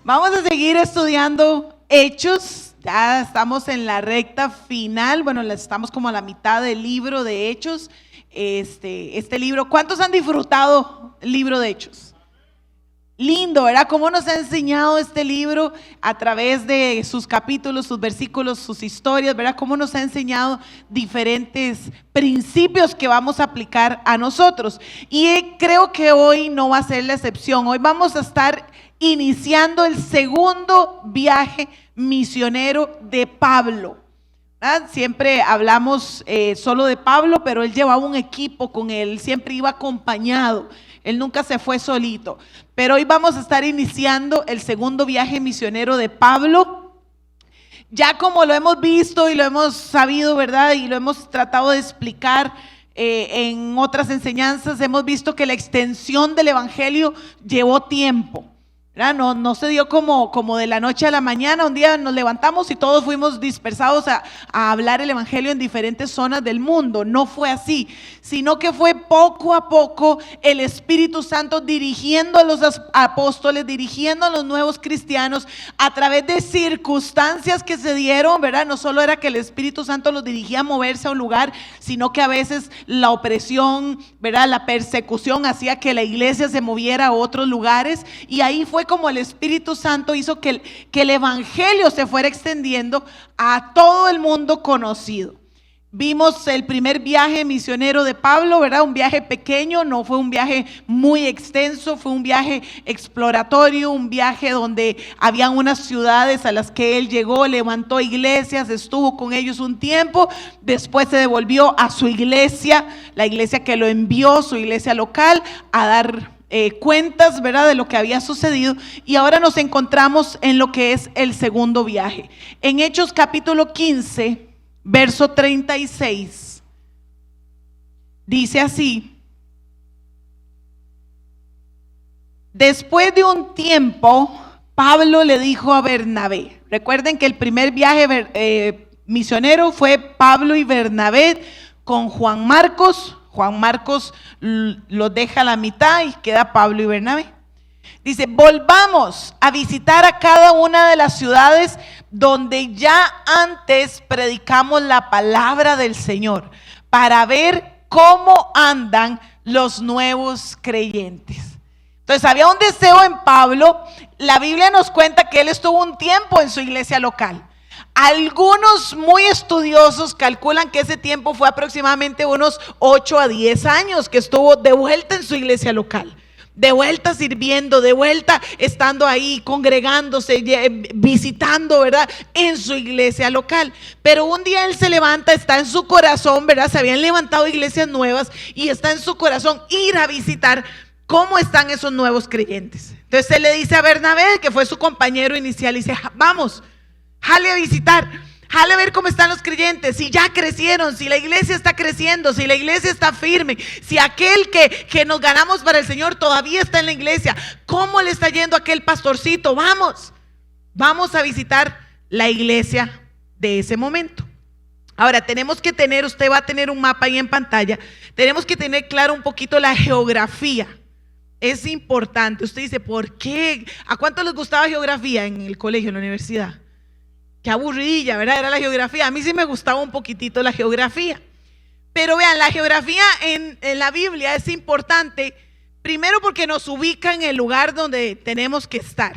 Vamos a seguir estudiando Hechos. Ya estamos en la recta final. Bueno, estamos como a la mitad del libro de Hechos. Este libro, ¿cuántos han disfrutado el libro de Hechos? Lindo, ¿verdad? Cómo nos ha enseñado este libro a través de sus capítulos, sus versículos, sus historias, ¿verdad? Cómo nos ha enseñado diferentes principios que vamos a aplicar a nosotros. Y creo que hoy no va a ser la excepción. Hoy vamos a estar iniciando el segundo viaje misionero de Pablo, ¿verdad? Siempre hablamos solo de Pablo, pero él llevaba un equipo con él, siempre iba acompañado, él nunca se fue solito. Pero hoy vamos a estar iniciando el segundo viaje misionero de Pablo. Ya como lo hemos visto y lo hemos sabido, ¿verdad? Y lo hemos tratado de explicar en otras enseñanzas, hemos visto que la extensión del evangelio llevó tiempo. No se dio como de la noche a la mañana. Un día nos levantamos y todos fuimos dispersados a hablar el evangelio en diferentes zonas del mundo. No fue así, sino que fue poco a poco el Espíritu Santo dirigiendo a los apóstoles, dirigiendo a los nuevos cristianos a través de circunstancias que se dieron, ¿verdad? No solo era que el Espíritu Santo los dirigía a moverse a un lugar, sino que a veces la opresión, ¿verdad? La persecución hacía que la iglesia se moviera a otros lugares, y ahí fue como el Espíritu Santo hizo que el evangelio se fuera extendiendo a todo el mundo conocido. Vimos el primer viaje misionero de Pablo, ¿verdad? Un viaje pequeño, no fue un viaje muy extenso, fue un viaje exploratorio, un viaje donde habían unas ciudades a las que él llegó, levantó iglesias, estuvo con ellos un tiempo, después se devolvió a su iglesia, la iglesia que lo envió, su iglesia local, a dar cuentas, ¿verdad?, de lo que había sucedido. Y ahora nos encontramos en lo que es el segundo viaje. En Hechos capítulo 15, verso 36, dice así: después de un tiempo, Pablo le dijo a Bernabé. Recuerden que el primer viaje misionero fue Pablo y Bernabé con Juan Marcos. Juan Marcos lo deja a la mitad y queda Pablo y Bernabé. Dice: volvamos a visitar a cada una de las ciudades donde ya antes predicamos la palabra del Señor, para ver cómo andan los nuevos creyentes. Entonces había un deseo en Pablo. La Biblia nos cuenta que él estuvo un tiempo en su iglesia local. Algunos muy estudiosos calculan que ese tiempo fue aproximadamente unos 8 a 10 años que estuvo de vuelta en su iglesia local, de vuelta sirviendo, de vuelta estando ahí, congregándose, visitando, ¿verdad?, en su iglesia local. Pero un día él se levanta, está en su corazón, ¿verdad? Se habían levantado iglesias nuevas y está en su corazón ir a visitar cómo están esos nuevos creyentes. Entonces él le dice a Bernabé, que fue su compañero inicial, y dice: vamos, jale a visitar, jale a ver cómo están los creyentes, si ya crecieron, si la iglesia está creciendo, si la iglesia está firme, si aquel que nos ganamos para el Señor todavía está en la iglesia, cómo le está yendo a aquel pastorcito. Vamos a visitar la iglesia de ese momento. Ahora tenemos que tener, usted va a tener un mapa ahí en pantalla, tenemos que tener claro un poquito la geografía. Es importante. Usted dice: ¿por qué? ¿A cuántos les gustaba geografía en el colegio, en la universidad? Qué aburridilla, ¿verdad? Era la geografía. A mí sí me gustaba un poquitito la geografía. Pero vean, la geografía en la Biblia es importante, primero porque nos ubica en el lugar donde tenemos que estar.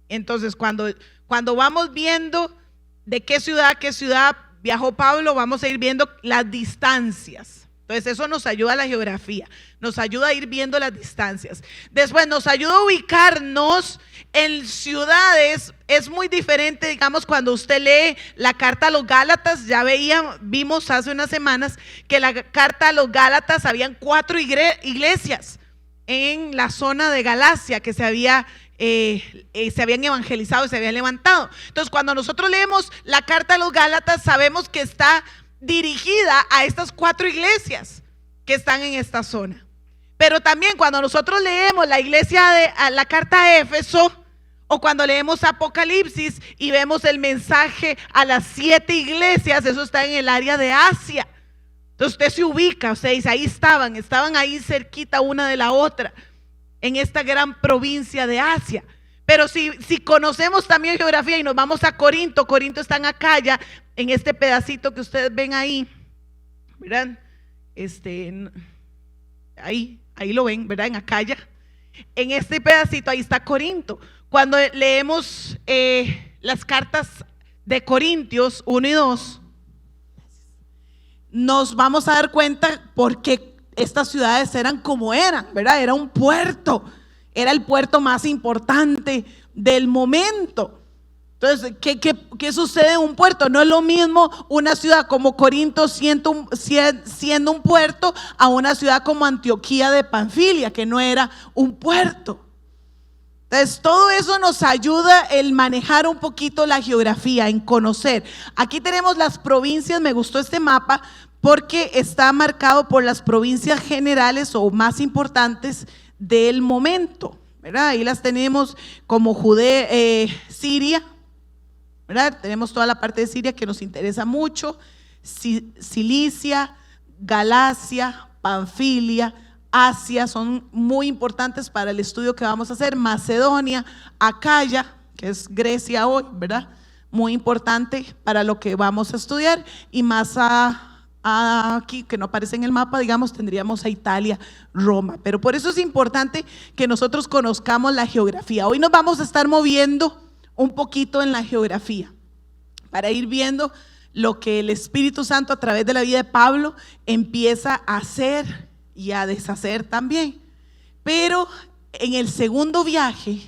Entonces, cuando vamos viendo de qué ciudad a qué ciudad viajó Pablo, vamos a ir viendo las distancias. Entonces eso nos ayuda a la geografía, nos ayuda a ir viendo las distancias. Después nos ayuda a ubicarnos en ciudades. Es muy diferente, digamos, cuando usted lee la carta a los Gálatas. Ya vimos hace unas semanas que la carta a los Gálatas habían 4 iglesias en la zona de Galacia que se habían evangelizado y se habían levantado. Entonces cuando nosotros leemos la carta a los Gálatas, sabemos que está dirigida a estas 4 iglesias que están en esta zona. Pero también cuando nosotros leemos la carta a Éfeso, o cuando leemos Apocalipsis y vemos el mensaje a las 7 iglesias, eso está en el área de Asia. Entonces usted se ubica, usted dice, ahí estaban ahí cerquita una de la otra, en esta gran provincia de Asia. Pero si conocemos también geografía y nos vamos a Corinto, Corinto está en Acaya, en este pedacito que ustedes ven ahí, ¿verdad? Ahí lo ven, ¿verdad? En Acaya. En este pedacito ahí está Corinto. Cuando leemos las cartas de Corintios 1 y 2, nos vamos a dar cuenta por qué estas ciudades eran como eran, ¿verdad? Era un puerto, era el puerto más importante del momento. Entonces, ¿qué sucede en un puerto? No es lo mismo una ciudad como Corinto siendo un puerto a una ciudad como Antioquía de Panfilia, que no era un puerto. Entonces, todo eso nos ayuda el manejar un poquito la geografía, en conocer. Aquí tenemos las provincias, me gustó este mapa porque está marcado por las provincias generales o más importantes del momento, ¿verdad? Ahí las tenemos como Siria, ¿verdad? Tenemos toda la parte de Siria que nos interesa mucho, Cilicia, Galacia, Panfilia, Asia, son muy importantes para el estudio que vamos a hacer. Macedonia, Acaya, que es Grecia hoy, ¿verdad? Muy importante para lo que vamos a estudiar. Y más aquí, que no aparece en el mapa, digamos, tendríamos a Italia, Roma. Pero por eso es importante que nosotros conozcamos la geografía. Hoy nos vamos a estar moviendo un poquito en la geografía para ir viendo lo que el Espíritu Santo a través de la vida de Pablo empieza a hacer y a deshacer también. Pero en el segundo viaje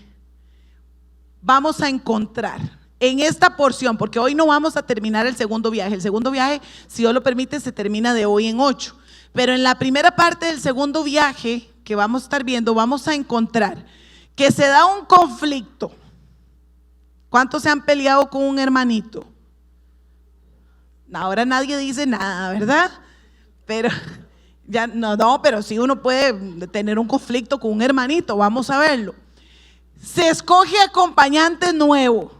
vamos a encontrar en esta porción, porque hoy no vamos a terminar el segundo viaje. El segundo viaje, si Dios lo permite, se termina de hoy en 8. Pero en la primera parte del segundo viaje que vamos a estar viendo, vamos a encontrar que se da un conflicto. ¿Cuántos se han peleado con un hermanito? Ahora nadie dice nada, ¿verdad? Pero ya no, pero sí uno puede tener un conflicto con un hermanito, vamos a verlo. Se escoge acompañante nuevo,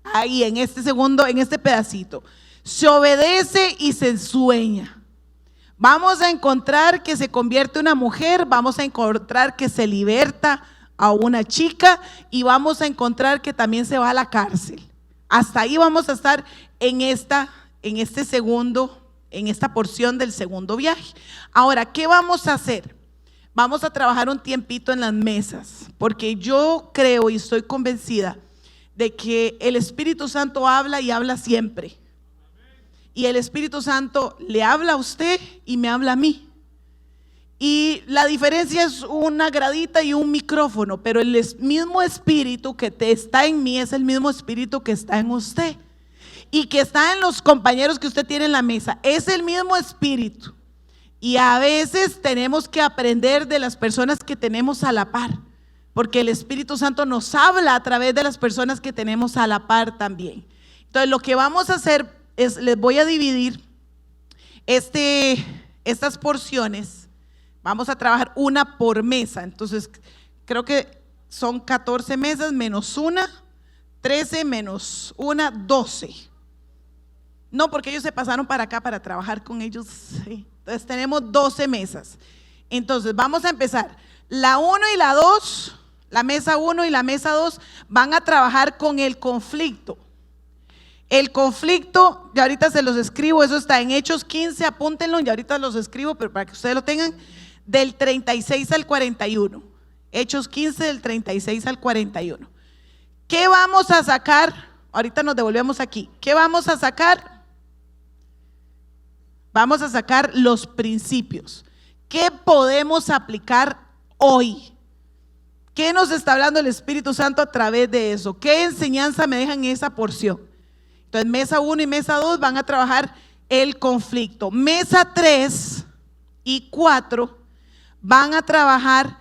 ahí en este pedacito. Se obedece y se ensueña. Vamos a encontrar que se convierte en una mujer, vamos a encontrar que se liberta a una chica y vamos a encontrar que también se va a la cárcel. Hasta ahí vamos a estar en esta porción del segundo viaje. Ahora, ¿qué vamos a hacer? Vamos a trabajar un tiempito en las mesas, porque yo creo y estoy convencida de que el Espíritu Santo habla y habla siempre. Y el Espíritu Santo le habla a usted y me habla a mí. Y la diferencia es una gradita y un micrófono, pero el mismo Espíritu que está en mí es el mismo Espíritu que está en usted y que está en los compañeros que usted tiene en la mesa. Es el mismo Espíritu. Y a veces tenemos que aprender de las personas que tenemos a la par, porque el Espíritu Santo nos habla a través de las personas que tenemos a la par también. Entonces lo que vamos a hacer es, les voy a dividir estas porciones. Vamos a trabajar una por mesa. Entonces creo que son 14 mesas menos una, 13 menos una, 12. No, porque ellos se pasaron para acá para trabajar con ellos. Sí. Entonces tenemos 12 mesas. Entonces vamos a empezar. La 1 y la 2, la mesa 1 y la mesa 2 van a trabajar con el conflicto. El conflicto, ya ahorita se los escribo, eso está en Hechos 15, apúntenlo, ya ahorita los escribo, pero para que ustedes lo tengan, del 36 al 41. Hechos 15 del 36 al 41. ¿Qué vamos a sacar? Ahorita nos devolvemos aquí. ¿Qué vamos a sacar? Vamos a sacar los principios. ¿Qué podemos aplicar hoy? ¿Qué nos está hablando el Espíritu Santo a través de eso? ¿Qué enseñanza me dejan en esa porción? Entonces, mesa 1 y mesa 2 van a trabajar el conflicto. Mesa 3 y 4 van a trabajar,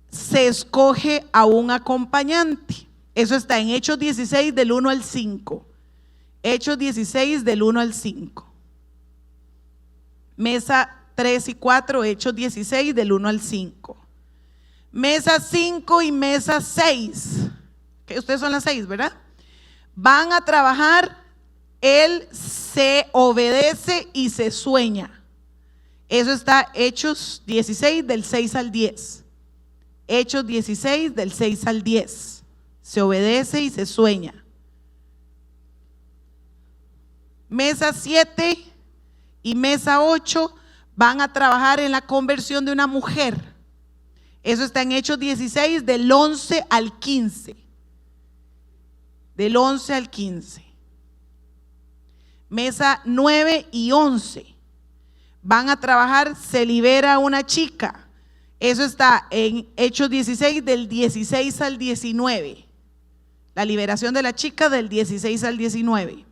se escoge a un acompañante. Eso está en Hechos 16 del 1 al 5. Hechos 16 del 1 al 5. Mesa 3 y 4, Hechos 16 del 1 al 5. Mesa 5 y mesa 6, que ustedes son las 6, ¿verdad? Van a trabajar, él se obedece y se sueña. Eso está Hechos 16 del 6 al 10. Hechos 16 del 6 al 10. Se obedece y se sueña. Mesa 7 y mesa 8 van a trabajar en la conversión de una mujer. Eso está en Hechos 16 del 11 al 15. Del 11 al 15. Mesa 9 y 11 van a trabajar, se libera una chica. Eso está en Hechos 16 del 16 al 19. La liberación de la chica del 16 al 19.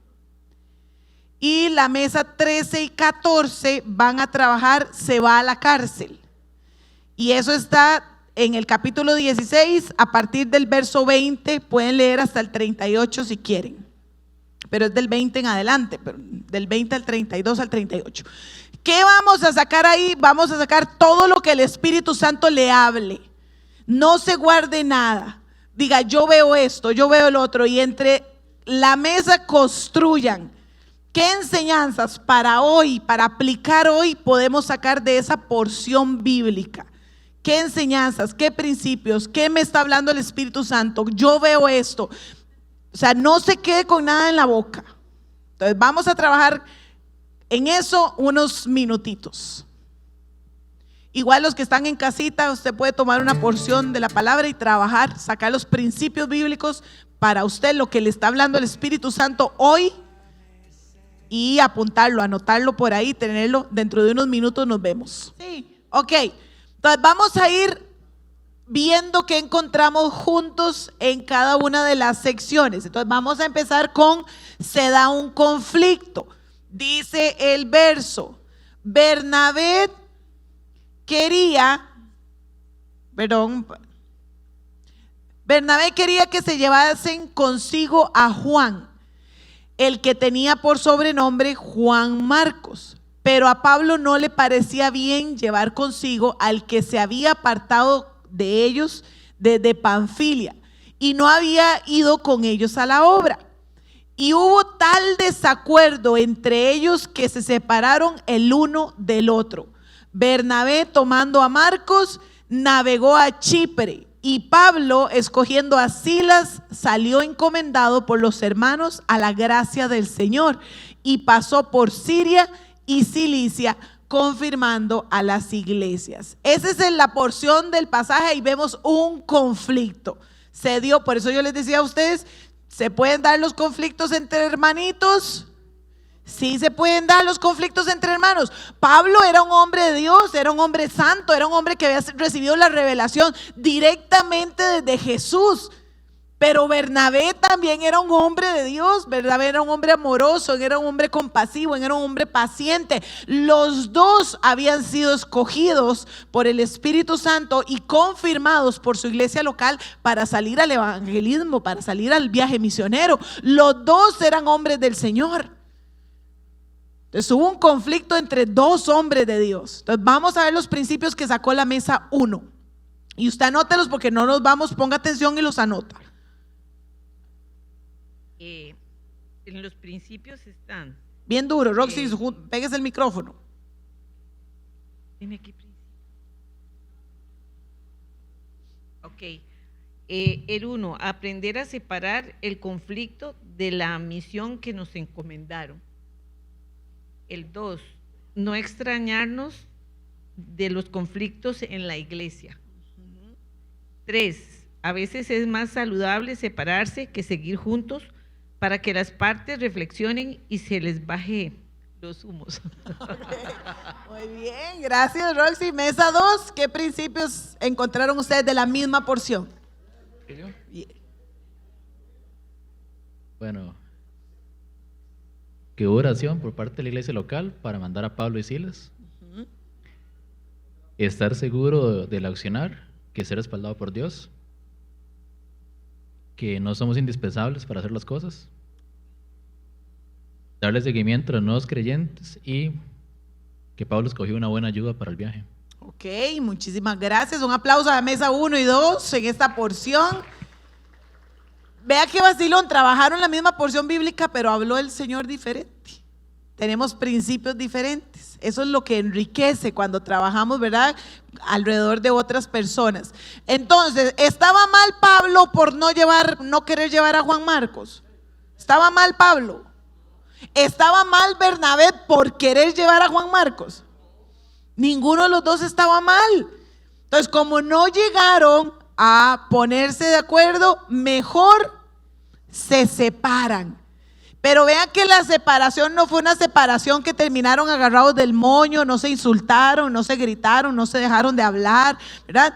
Y la mesa 13 y 14 van a trabajar, se va a la cárcel. Y eso está en el capítulo 16, a partir del verso 20, pueden leer hasta el 38 si quieren. Pero es del 20 en adelante, pero del 20 al 32 al 38. ¿Qué vamos a sacar ahí? Vamos a sacar todo lo que el Espíritu Santo le hable. No se guarde nada. Diga, yo veo esto, yo veo el otro. Y entre la mesa construyan. ¿Qué enseñanzas para hoy, para aplicar hoy, podemos sacar de esa porción bíblica? ¿Qué enseñanzas, qué principios, qué me está hablando el Espíritu Santo? Yo veo esto. O sea, no se quede con nada en la boca. Entonces vamos a trabajar en eso unos minutitos. Igual los que están en casita, usted puede tomar una porción de la palabra y trabajar, sacar los principios bíblicos para usted, lo que le está hablando el Espíritu Santo hoy, y apuntarlo, anotarlo por ahí, tenerlo. Dentro de unos minutos nos vemos. Sí, ok. Entonces vamos a ir viendo qué encontramos juntos en cada una de las secciones. Entonces vamos a empezar con se da un conflicto. Dice el verso, Bernabé quería que se llevasen consigo a Juan, el que tenía por sobrenombre Juan Marcos. Pero a Pablo no le parecía bien llevar consigo al que se había apartado de ellos desde Panfilia y no había ido con ellos a la obra. Y hubo tal desacuerdo entre ellos que se separaron el uno del otro. Bernabé, tomando a Marcos, navegó a Chipre, y Pablo, escogiendo a Silas, salió encomendado por los hermanos a la gracia del Señor, y pasó por Siria y Cilicia, confirmando a las iglesias. Esa es la porción del pasaje y vemos un conflicto. Se dio, por eso yo les decía a ustedes, ¿se pueden dar los conflictos entre hermanitos? Sí, se pueden dar los conflictos entre hermanos. Pablo era un hombre de Dios, era un hombre santo, era un hombre que había recibido la revelación directamente desde Jesús. Pero Bernabé también era un hombre de Dios. Bernabé era un hombre amoroso, era un hombre compasivo, era un hombre paciente. Los dos habían sido escogidos por el Espíritu Santo y confirmados por su iglesia local para salir al evangelismo, para salir al viaje misionero. Los dos eran hombres del Señor. Entonces hubo un conflicto entre dos hombres de Dios. Entonces vamos a ver los principios que sacó la mesa 1. Y usted anótelos porque no nos vamos, ponga atención y los anota. En los principios están. Bien duro, Roxy, péguese el micrófono. Tiene aquí principios. Ok. El 1, aprender a separar el conflicto de la misión que nos encomendaron. El 2, no extrañarnos de los conflictos en la iglesia. 3, a veces es más saludable separarse que seguir juntos para que las partes reflexionen y se les baje los humos. Muy bien, gracias Roxy. Mesa 2, ¿qué principios encontraron ustedes de la misma porción? Bueno, que hubo oración por parte de la iglesia local para mandar a Pablo y Silas. Estar seguro del accionar, que ser respaldado por Dios, que no somos indispensables para hacer las cosas, darle seguimiento a los nuevos creyentes y que Pablo escogió una buena ayuda para el viaje. Ok, muchísimas gracias. Un aplauso a la mesa 1 y 2 en esta porción. Vea qué vacilón, trabajaron la misma porción bíblica, pero habló el Señor diferente. tenemos principios diferentes. Eso es lo que enriquece cuando trabajamos, ¿verdad?, alrededor de otras personas. Entonces, ¿estaba mal Pablo por no querer llevar a Juan Marcos? ¿Estaba mal Pablo? ¿Estaba mal Bernabé por querer llevar a Juan Marcos? Ninguno de los dos estaba mal. Entonces, como no llegaron a ponerse de acuerdo, mejor se separan. Pero vean que la separación no fue una separación que terminaron agarrados del moño, no se insultaron, no se gritaron, no se dejaron de hablar, ¿verdad?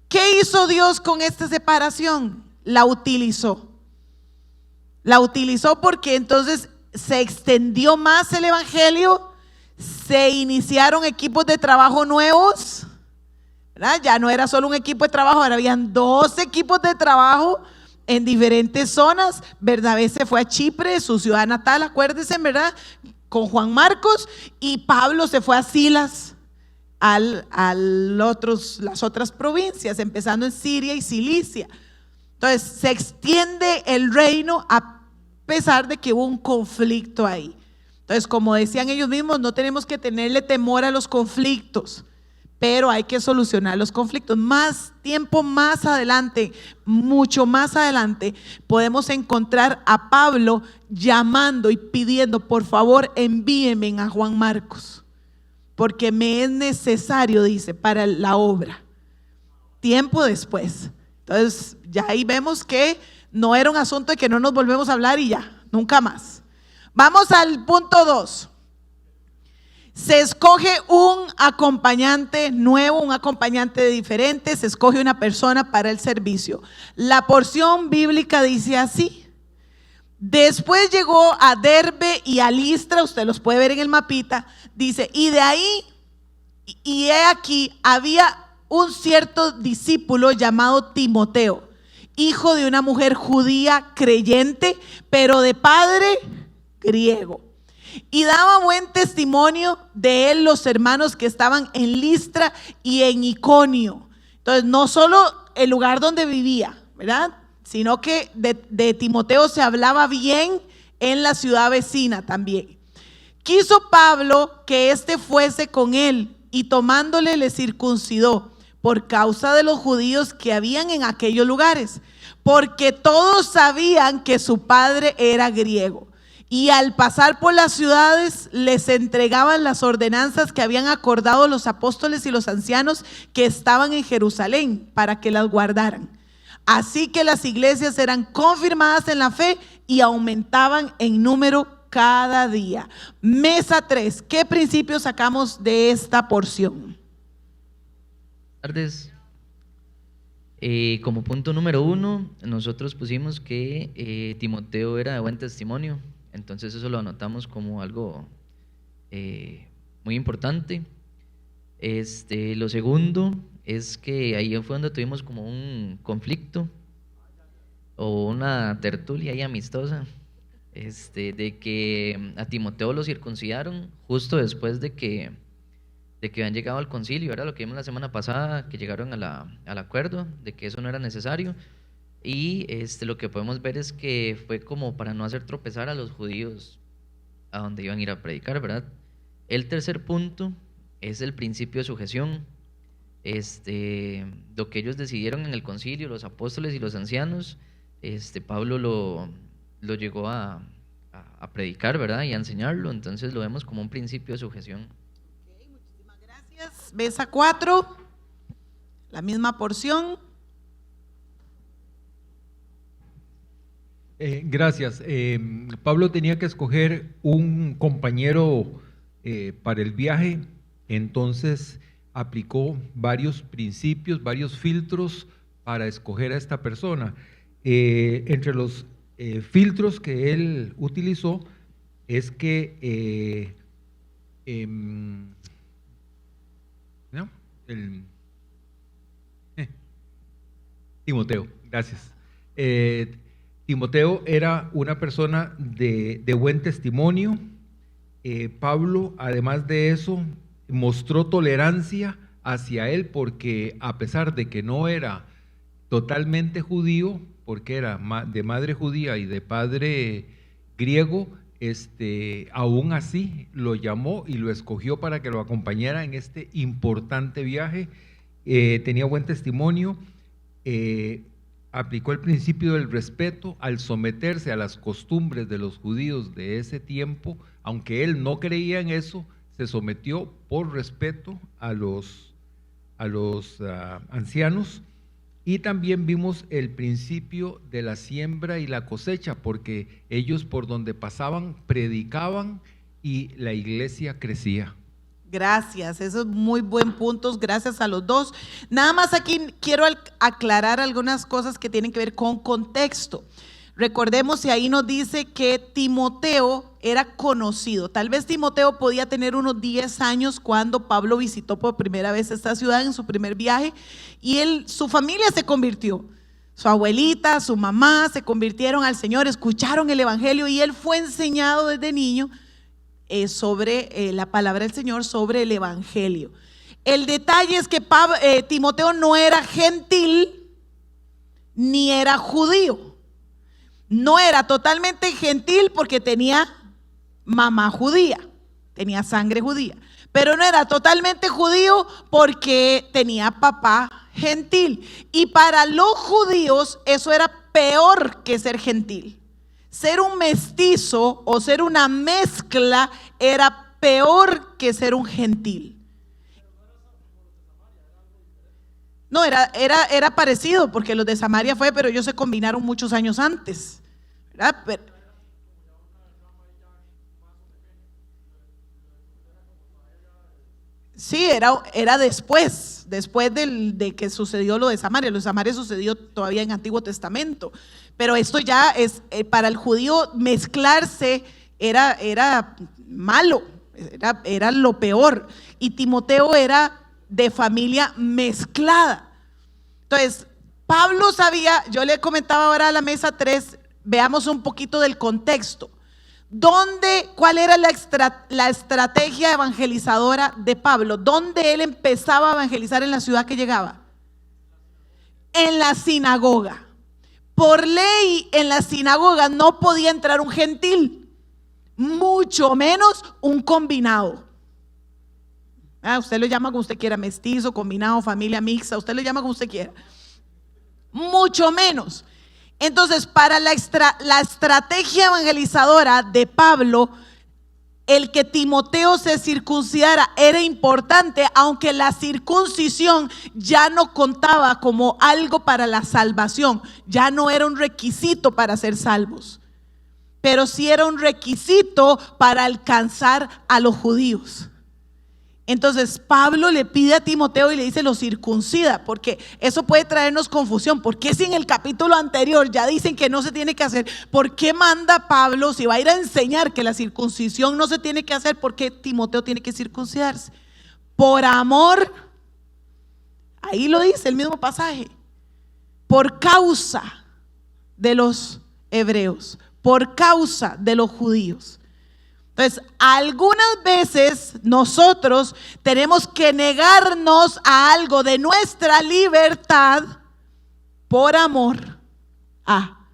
¿Qué hizo Dios con esta separación? La utilizó. La utilizó porque entonces se extendió más el evangelio, se iniciaron equipos de trabajo nuevos, ¿verdad? Ya no era solo un equipo de trabajo, ahora habían 2 equipos de trabajo en diferentes zonas. Bernabé se fue a Chipre, su ciudad natal, acuérdense, ¿verdad?, con Juan Marcos, y Pablo se fue a Silas, las otras provincias, empezando en Siria y Cilicia. Entonces se extiende el reino a pesar de que hubo un conflicto ahí. Entonces, como decían ellos mismos, no tenemos que tenerle temor a los conflictos, pero hay que solucionar los conflictos. Más tiempo más adelante, mucho más adelante, podemos encontrar a Pablo llamando y pidiendo: por favor, envíenme a Juan Marcos, porque me es necesario, dice, para la obra. Tiempo después. Entonces, ya ahí vemos que no era un asunto de que no nos volvemos a hablar y ya, nunca más. Vamos al punto 2. Se escoge un acompañante nuevo, un acompañante diferente, se escoge una persona para el servicio. La porción bíblica dice así: después llegó a Derbe y a Listra, usted los puede ver en el mapita, dice, y de ahí, y he aquí, había un cierto discípulo llamado Timoteo, hijo de una mujer judía creyente, pero de padre griego. Y daba buen testimonio de él los hermanos que estaban en Listra y en Iconio. Entonces, no solo el lugar donde vivía, ¿verdad?, sino que de Timoteo se hablaba bien en la ciudad vecina también. Quiso Pablo que éste fuese con él, y tomándole le circuncidó por causa de los judíos que habían en aquellos lugares, porque todos sabían que su padre era griego. Y al pasar por las ciudades les entregaban las ordenanzas que habían acordado los apóstoles y los ancianos que estaban en Jerusalén para que las guardaran. Así que las iglesias eran confirmadas en la fe y aumentaban en número cada día. Mesa 3. ¿Qué principios sacamos de esta porción? Buenas tardes. Como punto número 1, nosotros pusimos que Timoteo era de buen testimonio. Entonces eso lo anotamos como algo muy importante. Lo segundo es que ahí fue donde tuvimos como un conflicto o una tertulia ahí amistosa, de que a Timoteo lo circuncidaron justo después de que habían llegado al concilio. Era lo que vimos la semana pasada, que llegaron al acuerdo de que eso no era necesario. Y lo que podemos ver es que fue como para no hacer tropezar a los judíos a donde iban a ir a predicar, ¿verdad? El tercer punto es el principio de sujeción. Lo que ellos decidieron en el concilio, los apóstoles y los ancianos, Pablo lo llegó a predicar, ¿verdad?, y a enseñarlo. Entonces lo vemos como un principio de sujeción. Okay, muchísimas gracias. Mesa 4, la misma porción. Gracias. Pablo tenía que escoger un compañero para el viaje, entonces aplicó varios principios, varios filtros para escoger a esta persona. Entre los filtros que él utilizó es que Timoteo, gracias. Timoteo era una persona de buen testimonio. Pablo, además de eso, mostró tolerancia hacia él, porque a pesar de que no era totalmente judío, porque era de madre judía y de padre griego, aún así lo llamó y lo escogió para que lo acompañara en este importante viaje. Tenía buen testimonio, aplicó el principio del respeto al someterse a las costumbres de los judíos de ese tiempo, aunque él no creía en eso, se sometió por respeto a los ancianos. Y también vimos el principio de la siembra y la cosecha, porque ellos por donde pasaban predicaban y la iglesia crecía. Gracias, esos muy buen puntos, gracias a los dos. Nada más aquí quiero aclarar algunas cosas que tienen que ver con contexto. Recordemos, y ahí nos dice que Timoteo era conocido. Tal vez Timoteo podía tener unos 10 años cuando Pablo visitó por primera vez esta ciudad en su primer viaje, y su familia se convirtió. Su abuelita, su mamá se convirtieron al Señor, escucharon el evangelio, y él fue enseñado desde niño sobre la palabra del Señor, sobre el evangelio. El detalle es que Timoteo no era gentil ni era judío. No era totalmente gentil porque tenía mamá judía, tenía sangre judía, pero no era totalmente judío porque tenía papá gentil. Y para los judíos eso era peor que ser gentil. Ser un mestizo o ser una mezcla era peor que ser un gentil. No, era parecido, porque los de Samaria pero ellos se combinaron muchos años antes, ¿verdad? Sí, era después de que sucedió lo de Samaria. Lo de Samaria sucedió todavía en Antiguo Testamento, pero esto ya es, para el judío mezclarse era malo, era lo peor, y Timoteo era de familia mezclada. Entonces, Pablo sabía, yo le comentaba ahora a la mesa 3, veamos un poquito del contexto. ¿Cuál era la estrategia evangelizadora de Pablo? ¿Dónde él empezaba a evangelizar en la ciudad que llegaba? En la sinagoga. Por ley, en la sinagoga no podía entrar un gentil, mucho menos un combinado. Usted lo llama como usted quiera, mestizo, combinado, familia mixta, usted lo llama como usted quiera. Mucho menos. Entonces, para la estrategia evangelizadora de Pablo, el que Timoteo se circuncidara era importante, aunque la circuncisión ya no contaba como algo para la salvación, ya no era un requisito para ser salvos, pero sí era un requisito para alcanzar a los judíos. Entonces Pablo le pide a Timoteo y le dice lo circuncida, porque eso puede traernos confusión. ¿Por qué si en el capítulo anterior ya dicen que no se tiene que hacer? ¿Por qué manda Pablo, si va a ir a enseñar que la circuncisión no se tiene que hacer, por qué Timoteo tiene que circuncidarse? Por amor, ahí lo dice el mismo pasaje, por causa de los hebreos, por causa de los judíos. Entonces, algunas veces nosotros tenemos que negarnos a algo de nuestra libertad por amor a.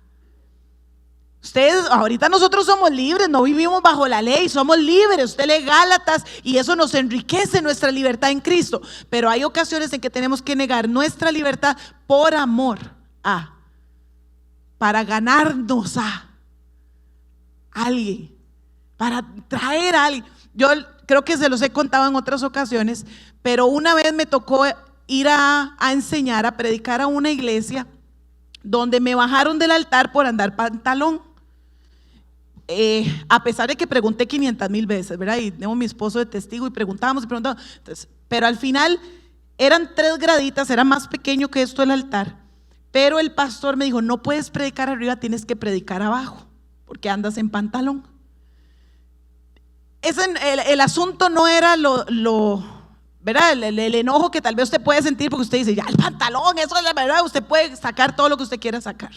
Ustedes, ahorita nosotros somos libres, no vivimos bajo la ley, somos libres. Usted lee Gálatas y eso nos enriquece nuestra libertad en Cristo. Pero hay ocasiones en que tenemos que negar nuestra libertad por amor a, para ganarnos a alguien, para traer a alguien. Yo creo que se los he contado en otras ocasiones, pero una vez me tocó ir a enseñar, a predicar a una iglesia donde me bajaron del altar por andar pantalón. A pesar de que pregunté 500,000 veces, ¿verdad? Y tengo mi esposo de testigo y preguntábamos. Entonces, pero al final eran 3 graditas, era más pequeño que esto el altar, pero el pastor me dijo: no puedes predicar arriba, tienes que predicar abajo, porque andas en pantalón. El asunto no era ¿verdad? El enojo que tal vez usted puede sentir, porque usted dice: ya el pantalón, eso es la verdad, usted puede sacar todo lo que usted quiera sacar.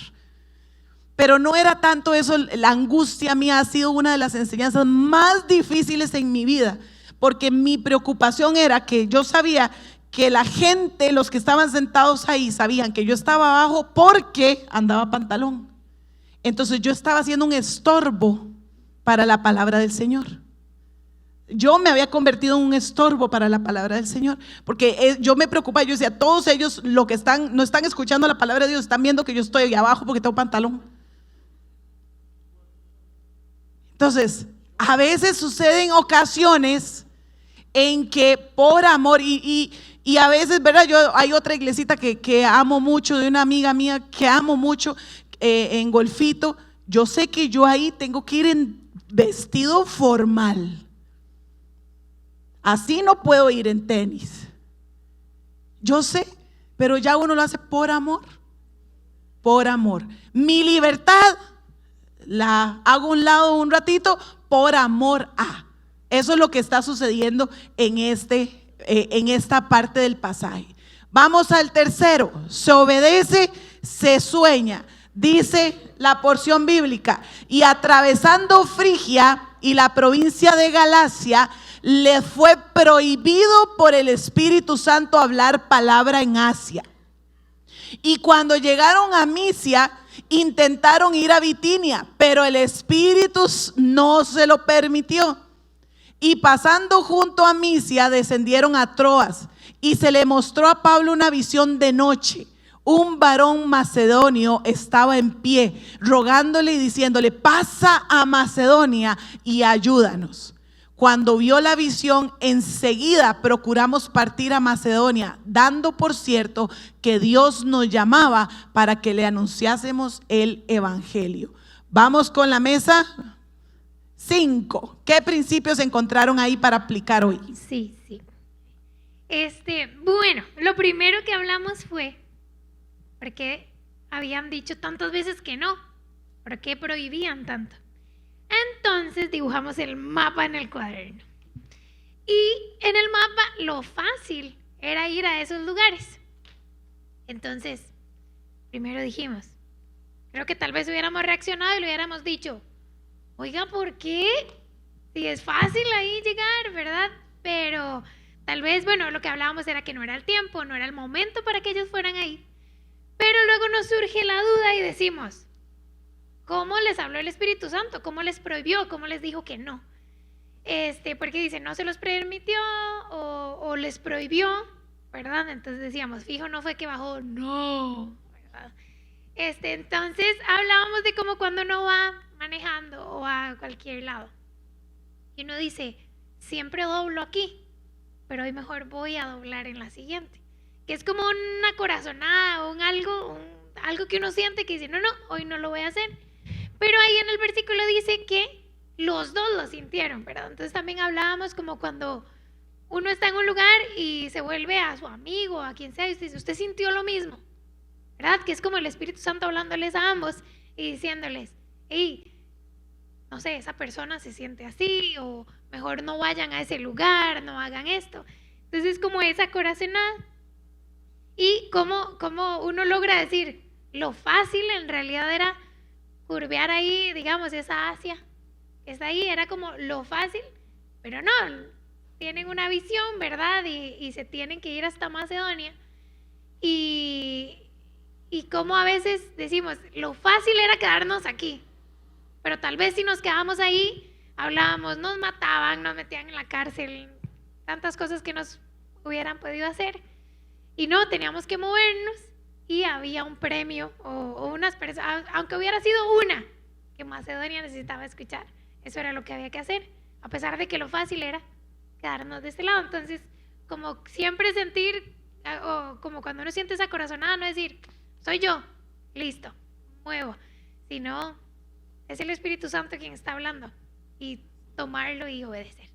Pero no era tanto eso. La angustia mía ha sido una de las enseñanzas más difíciles en mi vida, porque mi preocupación era que yo sabía que la gente, los que estaban sentados ahí, sabían que yo estaba abajo porque andaba pantalón. Entonces yo estaba haciendo un estorbo para la palabra del Señor. Yo me había convertido en un estorbo para la palabra del Señor, porque yo me preocupaba, yo decía, todos ellos lo que no están escuchando la palabra de Dios, están viendo que yo estoy ahí abajo porque tengo pantalón. Entonces, a veces suceden ocasiones en que por amor, y a veces, ¿verdad? Hay otra iglesita que amo mucho, de una amiga mía que amo mucho, en Golfito. Yo sé que yo ahí tengo que ir en vestido formal. Así no puedo ir en tenis. Yo sé, pero ya uno lo hace por amor. Por amor. Mi libertad la hago a un lado un ratito por amor a. Eso es lo que está sucediendo en esta parte del pasaje. Vamos al tercero. Se obedece, se sueña. Dice la porción bíblica: y atravesando Frigia y la provincia de Galacia, le fue prohibido por el Espíritu Santo hablar palabra en Asia. Y cuando llegaron a Misia, intentaron ir a Bitinia, pero el Espíritu no se lo permitió. Y pasando junto a Misia, descendieron a Troas, y se le mostró a Pablo una visión de noche. Un varón macedonio estaba en pie, rogándole y diciéndole: pasa a Macedonia y ayúdanos. Cuando vio la visión, enseguida procuramos partir a Macedonia, dando por cierto que Dios nos llamaba para que le anunciásemos el evangelio. Vamos con la mesa 5. ¿Qué principios encontraron ahí para aplicar hoy? Sí. Bueno, lo primero que hablamos fue ¿por qué habían dicho tantas veces que no? ¿Por qué prohibían tanto? Entonces dibujamos el mapa en el cuaderno. Y en el mapa lo fácil era ir a esos lugares. Entonces, primero dijimos, creo que tal vez hubiéramos reaccionado y le hubiéramos dicho: oiga, ¿por qué? Si es fácil ahí llegar, ¿verdad? Pero tal vez, bueno, lo que hablábamos era que no era el tiempo, no era el momento para que ellos fueran ahí. Pero luego nos surge la duda y decimos: ¿cómo les habló el Espíritu Santo? ¿Cómo les prohibió? ¿Cómo les dijo que no? Porque dice, no se los permitió o les prohibió, ¿verdad? Entonces decíamos, fijo, no fue que bajó, no, ¿verdad? Entonces hablábamos de cómo cuando uno va manejando o a cualquier lado y uno dice, siempre doblo aquí, pero hoy mejor voy a doblar en la siguiente, que es como una corazonada o algo que uno siente que dice, no, hoy no lo voy a hacer. Pero ahí en el versículo dice que los dos lo sintieron, ¿verdad? Entonces también hablábamos como cuando uno está en un lugar y se vuelve a su amigo, a quien sea, y dice, usted sintió lo mismo, ¿verdad? Que es como el Espíritu Santo hablándoles a ambos y diciéndoles, hey, no sé, esa persona se siente así, o mejor no vayan a ese lugar, no hagan esto. Entonces es como esa corazonada. Y como uno logra decir, lo fácil en realidad era curvear ahí, digamos, esa Asia, está ahí, era como lo fácil, pero no, tienen una visión, ¿verdad? Y se tienen que ir hasta Macedonia. Y como a veces decimos, lo fácil era quedarnos aquí, pero tal vez si nos quedamos ahí, hablábamos, nos mataban, nos metían en la cárcel, tantas cosas que nos hubieran podido hacer. Y no, teníamos que movernos y había un premio o unas personas, aunque hubiera sido una que Macedonia necesitaba escuchar, eso era lo que había que hacer, a pesar de que lo fácil era quedarnos de este lado. Entonces, como siempre sentir, o como cuando uno siente esa corazonada, no decir, soy yo, listo, muevo, sino es el Espíritu Santo quien está hablando y tomarlo y obedecer.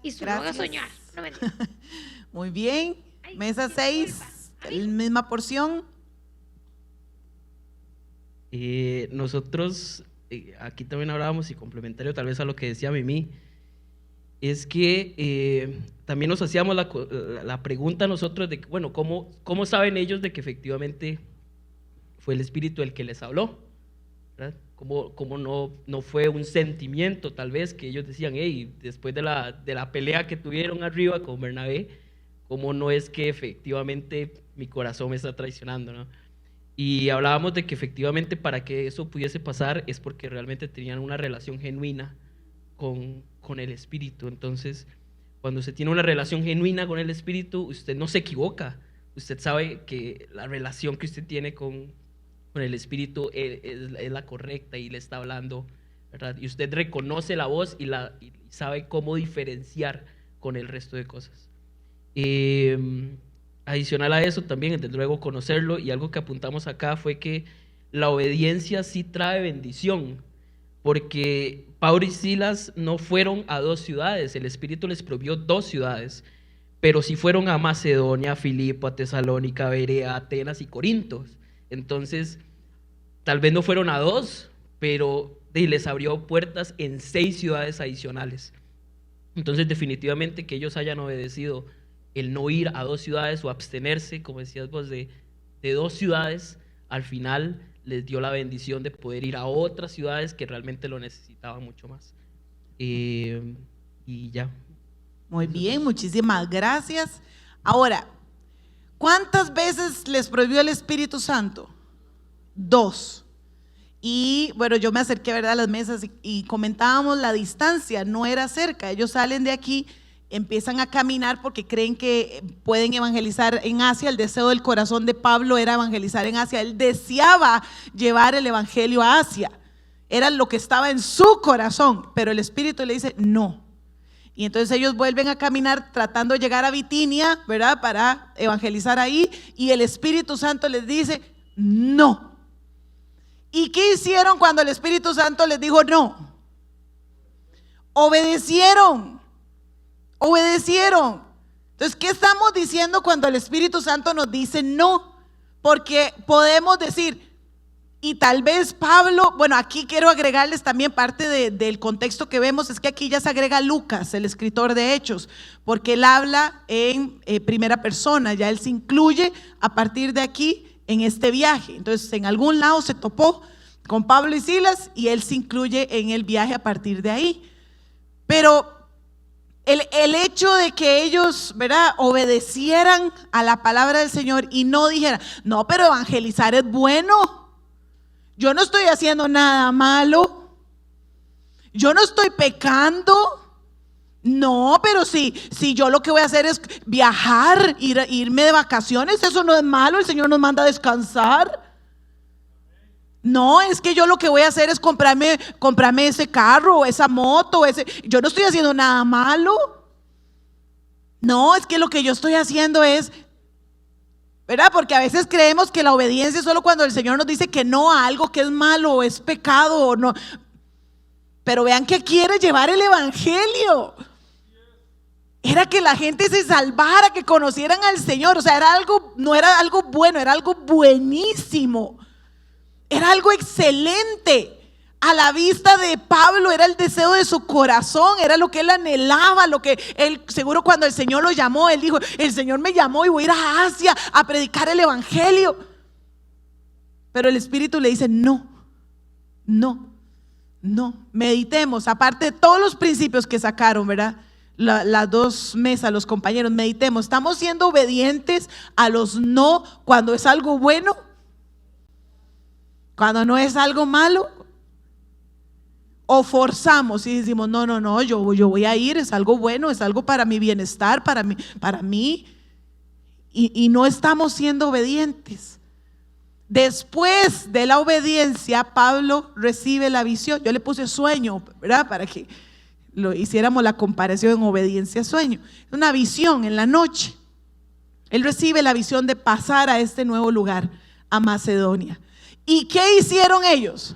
Y luego soñar. No me entiendo. Muy bien. Mesa 6, la misma porción. Nosotros, aquí también hablábamos, y complementario tal vez a lo que decía Mimi, es que también nos hacíamos la pregunta nosotros de, bueno, ¿cómo saben ellos de que efectivamente fue el Espíritu el que les habló? ¿Verdad? ¿Cómo no fue un sentimiento tal vez que ellos decían, hey, después de la pelea que tuvieron arriba con Bernabé, ¿cómo no es que efectivamente mi corazón me está traicionando, ¿no? Y hablábamos de que efectivamente para que eso pudiese pasar es porque realmente tenían una relación genuina con el Espíritu. Entonces, cuando usted tiene una relación genuina con el Espíritu, usted no se equivoca. Usted sabe que la relación que usted tiene con el Espíritu es la correcta y le está hablando, ¿verdad? Y usted reconoce la voz y sabe cómo diferenciar con el resto de cosas. Adicional a eso también, desde luego, conocerlo, y algo que apuntamos acá fue que la obediencia sí trae bendición, porque Pablo y Silas no fueron a 2 ciudades, el Espíritu les prohibió 2 ciudades, pero sí fueron a Macedonia, a Filipo, a Tesalónica, a Berea, Atenas y Corintos. Entonces, tal vez no fueron a 2, pero les abrió puertas en 6 ciudades adicionales. Entonces, definitivamente que ellos hayan obedecido el no ir a 2 ciudades o abstenerse, como decías vos, de 2 ciudades, al final les dio la bendición de poder ir a otras ciudades que realmente lo necesitaban mucho más. Y ya. Muy bien, muchísimas gracias. Ahora, ¿cuántas veces les prohibió el Espíritu Santo? 2. Y bueno, yo me acerqué, ¿verdad?, a las mesas y comentábamos la distancia, no era cerca. Ellos salen de aquí, empiezan a caminar porque creen que pueden evangelizar en Asia. El deseo del corazón de Pablo era evangelizar en Asia. Él deseaba llevar el evangelio a Asia. Era lo que estaba en su corazón, pero el Espíritu le dice no. Y entonces ellos vuelven a caminar tratando de llegar a Bitinia, ¿verdad?, para evangelizar ahí, y el Espíritu Santo les dice no. ¿Y qué hicieron cuando el Espíritu Santo les dijo no? Obedecieron. Entonces, ¿qué estamos diciendo cuando el Espíritu Santo nos dice no? Porque podemos decir, y tal vez Pablo, bueno, aquí quiero agregarles también parte del contexto que vemos, es que aquí ya se agrega Lucas, el escritor de Hechos, porque él habla en primera persona, ya él se incluye a partir de aquí en este viaje. Entonces, en algún lado se topó con Pablo y Silas y él se incluye en el viaje a partir de ahí. Pero el hecho de que ellos, ¿verdad?, obedecieran a la palabra del Señor y no dijeran, no, pero evangelizar es bueno, yo no estoy haciendo nada malo, yo no estoy pecando, no, pero si yo lo que voy a hacer es viajar, irme de vacaciones, eso no es malo, el Señor nos manda a descansar. No, es que yo lo que voy a hacer es comprarme ese carro, esa moto, yo no estoy haciendo nada malo. No, es que lo que yo estoy haciendo es, ¿verdad? Porque a veces creemos que la obediencia es solo cuando el Señor nos dice que no a algo que es malo o es pecado o no. Pero vean que quiere llevar el evangelio. Era que la gente se salvara, que conocieran al Señor. O sea, no era algo bueno, era algo buenísimo. Era algo excelente. A la vista de Pablo era el deseo de su corazón, era lo que él anhelaba, lo que él, seguro cuando el Señor lo llamó, él dijo, el Señor me llamó y voy a ir a Asia a predicar el evangelio. Pero el Espíritu le dice, no, meditemos, aparte de todos los principios que sacaron, ¿verdad? Las 2 mesas, los compañeros, meditemos, ¿estamos siendo obedientes a los no cuando es algo bueno? Cuando no es algo malo, o forzamos y decimos, no, yo voy a ir, es algo bueno, es algo para mi bienestar, para mí, y no estamos siendo obedientes. Después de la obediencia, Pablo recibe la visión. Yo le puse sueño, ¿verdad?, para que hiciéramos la comparación en obediencia-sueño. Una visión en la noche. Él recibe la visión de pasar a este nuevo lugar, a Macedonia. ¿Y qué hicieron ellos?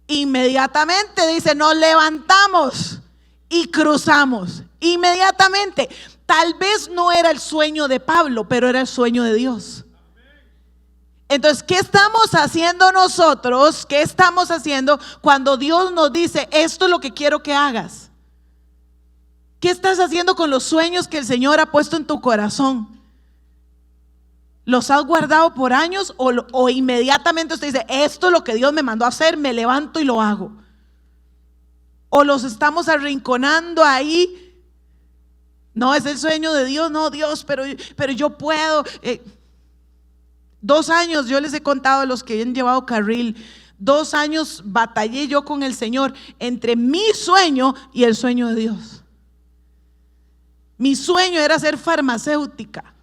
Inmediatamente dice, nos levantamos y cruzamos. Inmediatamente. Tal vez no era el sueño de Pablo, pero era el sueño de Dios. Entonces, ¿qué estamos haciendo nosotros? ¿Qué estamos haciendo cuando Dios nos dice, esto es lo que quiero que hagas? ¿Qué estás haciendo con los sueños que el Señor ha puesto en tu corazón? ¿Los has guardado por años o inmediatamente usted dice, esto es lo que Dios me mandó a hacer, me levanto y lo hago? ¿O los estamos arrinconando ahí? No, es el sueño de Dios, no, Dios, pero yo puedo. 2 años, yo les he contado a los que han llevado carril, 2 años batallé yo con el Señor entre mi sueño y el sueño de Dios. Mi sueño era ser farmacéutica,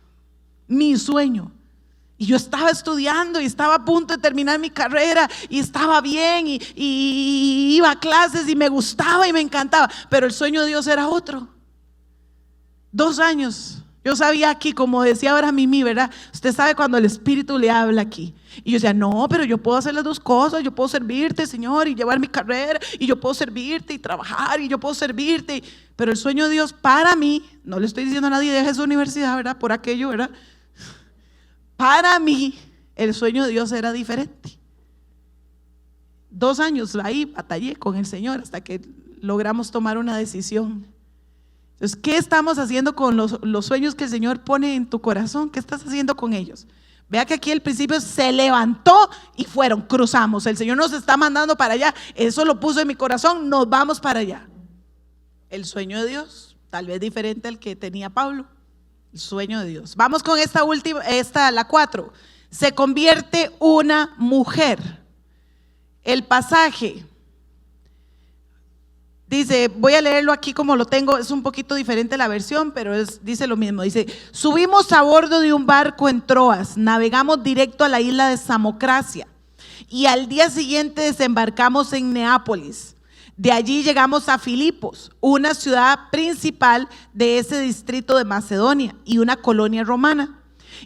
mi sueño. Y yo estaba estudiando y estaba a punto de terminar mi carrera y estaba bien y iba a clases y me gustaba y me encantaba, pero el sueño de Dios era otro. 2 años. Yo sabía aquí, como decía ahora Mimi, ¿verdad? Usted sabe cuando el Espíritu le habla aquí. Y yo decía, no, pero yo puedo hacer las 2 cosas. Yo puedo servirte, Señor, y llevar mi carrera. Y yo puedo servirte y trabajar. Y yo puedo servirte. Pero el sueño de Dios para mí, no le estoy diciendo a nadie deje su universidad, ¿verdad? Por aquello, ¿verdad? Para mí, el sueño de Dios era diferente. 2 años ahí batallé con el Señor hasta que logramos tomar una decisión. Entonces, ¿qué estamos haciendo con los sueños que el Señor pone en tu corazón? ¿Qué estás haciendo con ellos? Vea que aquí al principio se levantó y fueron, cruzamos. El Señor nos está mandando para allá. Eso lo puso en mi corazón, nos vamos para allá. El sueño de Dios, tal vez diferente al que tenía Pablo. El sueño de Dios. Vamos con esta última, la 4. Se convierte una mujer. El pasaje dice, voy a leerlo aquí como lo tengo, es un poquito diferente la versión, pero dice lo mismo. Dice, subimos a bordo de un barco en Troas, navegamos directo a la isla de Samocracia y al día siguiente desembarcamos en Neápolis. De allí llegamos a Filipos, una ciudad principal de ese distrito de Macedonia y una colonia romana.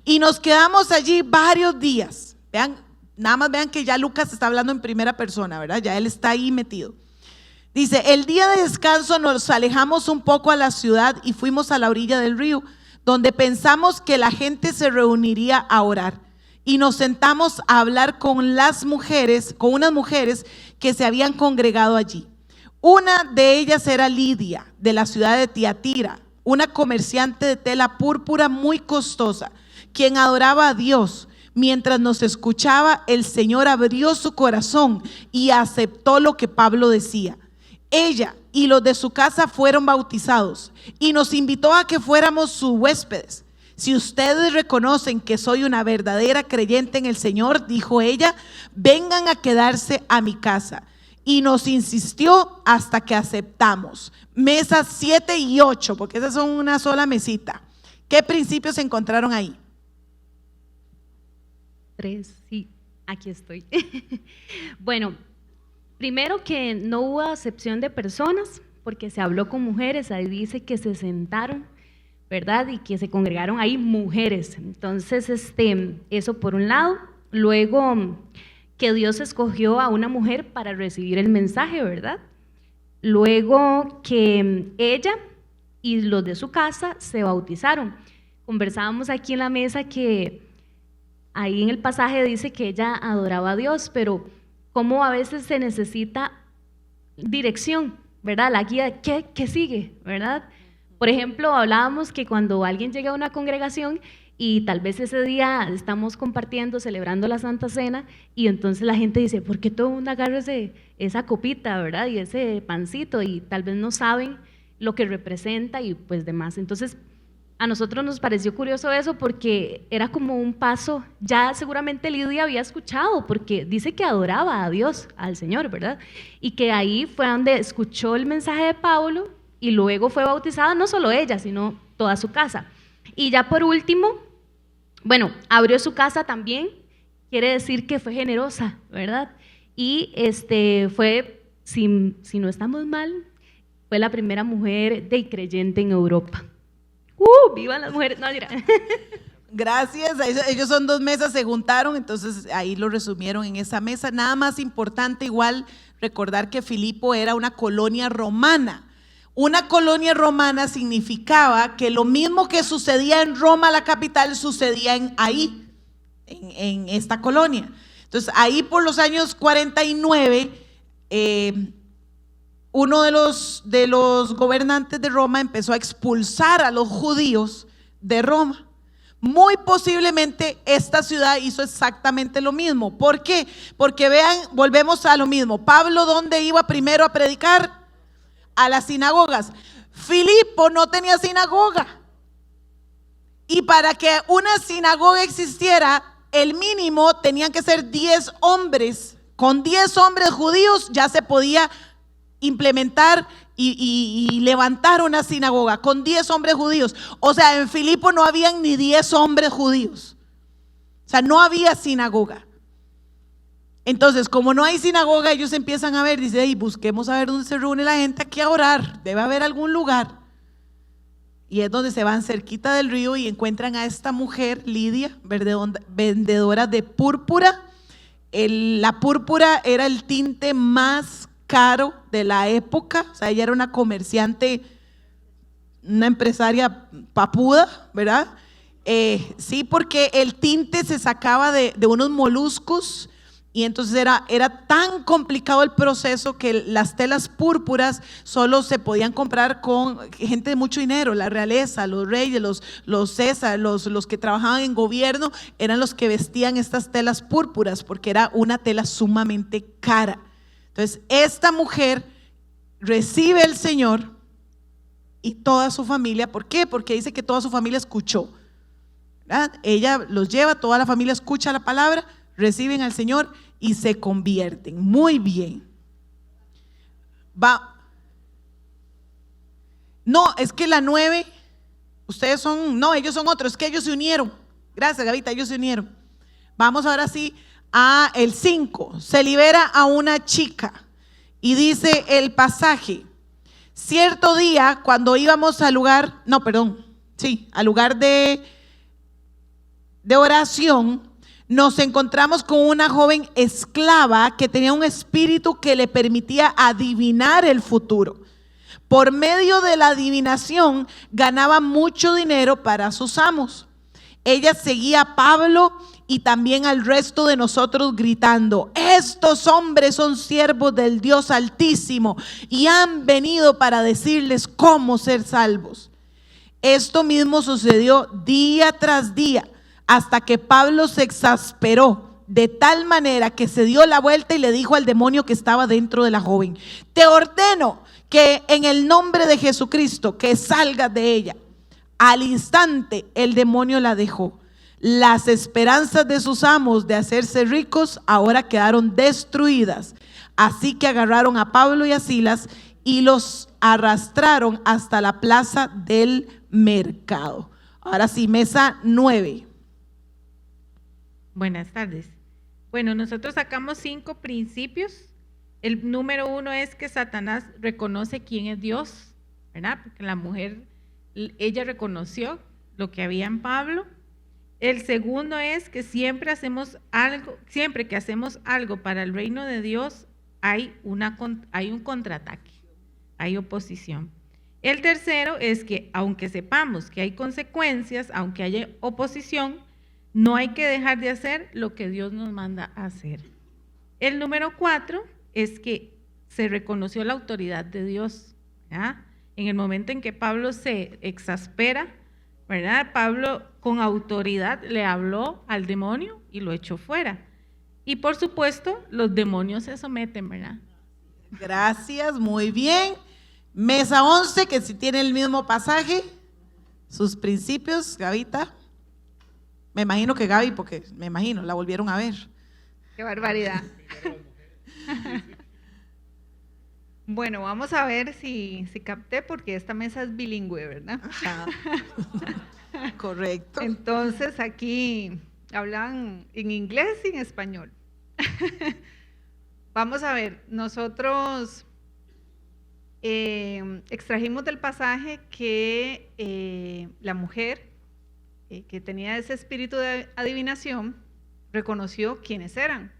Y nos quedamos allí varios días. Vean, nada más vean que ya Lucas está hablando en primera persona, ¿verdad? Ya él está ahí metido. Dice, el día de descanso nos alejamos un poco a la ciudad y fuimos a la orilla del río, donde pensamos que la gente se reuniría a orar. Y nos sentamos a hablar con unas mujeres que se habían congregado allí. Una de ellas era Lidia, de la ciudad de Tiatira, una comerciante de tela púrpura muy costosa, quien adoraba a Dios. Mientras nos escuchaba, el Señor abrió su corazón y aceptó lo que Pablo decía. Ella y los de su casa fueron bautizados y nos invitó a que fuéramos sus huéspedes. Si ustedes reconocen que soy una verdadera creyente en el Señor, dijo ella, vengan a quedarse a mi casa. Y nos insistió hasta que aceptamos. Mesas 7 y 8, porque esas son una sola mesita. ¿Qué principios se encontraron ahí? 3, sí, aquí estoy. Bueno, primero que no hubo acepción de personas, porque se habló con mujeres, ahí dice que se sentaron, ¿verdad? Y que se congregaron ahí mujeres. Entonces, eso por un lado. Luego, que Dios escogió a una mujer para recibir el mensaje, ¿verdad? Luego, que ella y los de su casa se bautizaron. Conversábamos aquí en la mesa que ahí en el pasaje dice que ella adoraba a Dios, pero cómo a veces se necesita dirección, ¿verdad? La guía, ¿qué sigue? ¿Verdad? Por ejemplo, hablábamos que cuando alguien llega a una congregación y tal vez ese día estamos compartiendo, celebrando la Santa Cena, y entonces la gente dice, ¿por qué todo el mundo agarra esa copita, ¿verdad? Y ese pancito, y tal vez no saben lo que representa y pues demás. Entonces, a nosotros nos pareció curioso eso porque era como un paso, ya seguramente Lidia había escuchado, porque dice que adoraba a Dios, al Señor, ¿verdad? Y que ahí fue donde escuchó el mensaje de Pablo y luego fue bautizada, no solo ella, sino toda su casa. Y ya por último, bueno, abrió su casa también, quiere decir que fue generosa, ¿verdad? Y fue, si no estamos mal, fue la primera mujer creyente en Europa. ¡Vivan las mujeres! No, mira. Gracias, ellos son 2 mesas, se juntaron, entonces ahí lo resumieron en esa mesa. Nada más importante igual recordar que Filipo era una colonia romana. Una colonia romana significaba que lo mismo que sucedía en Roma, la capital, sucedía en esta colonia. Entonces ahí por los años 49, uno de los gobernantes de Roma empezó a expulsar a los judíos de Roma. Muy posiblemente esta ciudad hizo exactamente lo mismo. ¿Por qué? Porque vean, volvemos a lo mismo. Pablo, ¿dónde iba primero a predicar? A las sinagogas. Filipo no tenía sinagoga. Y para que una sinagoga existiera, el mínimo tenían que ser 10 hombres. Con 10 hombres judíos ya se podía implementar y levantar una sinagoga, con 10 hombres judíos. O sea, en Filipo no habían ni 10 hombres judíos. O sea, no había sinagoga. Entonces, como no hay sinagoga, ellos empiezan a ver, dice, busquemos a ver dónde se reúne la gente aquí a orar, debe haber algún lugar. Y es donde se van cerquita del río y encuentran a esta mujer, Lidia, vendedora de púrpura. La púrpura era el tinte más caro de la época, o sea, ella era una comerciante, una empresaria papuda, ¿verdad? Sí, porque el tinte se sacaba de unos moluscos. Y entonces era tan complicado el proceso que las telas púrpuras solo se podían comprar con gente de mucho dinero, la realeza, los reyes, los César, los que trabajaban en gobierno, eran los que vestían estas telas púrpuras porque era una tela sumamente cara. Entonces esta mujer recibe al Señor y toda su familia. ¿Por qué? Porque dice que toda su familia escuchó, ¿verdad? Ella los lleva, toda la familia escucha la palabra, reciben al Señor y se convierten. Muy bien. No, es que la 9, ustedes son, no, ellos son otros, es que ellos se unieron. Gracias, Gavita, ellos se unieron. Vamos ahora sí a el 5. Se libera a una chica y dice el pasaje: cierto día cuando íbamos al lugar, al lugar de oración, nos encontramos con una joven esclava que tenía un espíritu que le permitía adivinar el futuro. Por medio de la adivinación ganaba mucho dinero para sus amos. Ella seguía a Pablo y también al resto de nosotros gritando: estos hombres son siervos del Dios Altísimo y han venido para decirles cómo ser salvos. Esto mismo sucedió día tras día, hasta que Pablo se exasperó de tal manera que se dio la vuelta y le dijo al demonio que estaba dentro de la joven: te ordeno que en el nombre de Jesucristo que salgas de ella. Al instante el demonio la dejó. Las esperanzas de sus amos de hacerse ricos ahora quedaron destruidas. Así que agarraron a Pablo y a Silas y los arrastraron hasta la plaza del mercado. Ahora sí, mesa 9. Buenas tardes. Bueno, nosotros sacamos 5 principios. El número 1 es que Satanás reconoce quién es Dios, ¿verdad? Porque la mujer, ella reconoció lo que había en Pablo. El segundo es que siempre que hacemos algo para el reino de Dios, hay un contraataque, hay oposición. El tercero es que aunque sepamos que hay consecuencias, aunque haya oposición, no hay que dejar de hacer lo que Dios nos manda a hacer. El número 4 es que se reconoció la autoridad de Dios, ¿verdad? En el momento en que Pablo se exaspera, ¿verdad? Pablo con autoridad le habló al demonio y lo echó fuera. Y por supuesto, los demonios se someten, ¿verdad? Gracias, muy bien. Mesa 11, que si tiene el mismo pasaje, sus principios, Gavita. Me imagino que Gaby, porque la volvieron a ver. Qué barbaridad. Bueno, vamos a ver si capté, porque esta mesa es bilingüe, ¿verdad? Correcto. Entonces aquí hablan en inglés y en español. Vamos a ver, nosotros extrajimos del pasaje que la mujer que tenía ese espíritu de adivinación reconoció quiénes eran.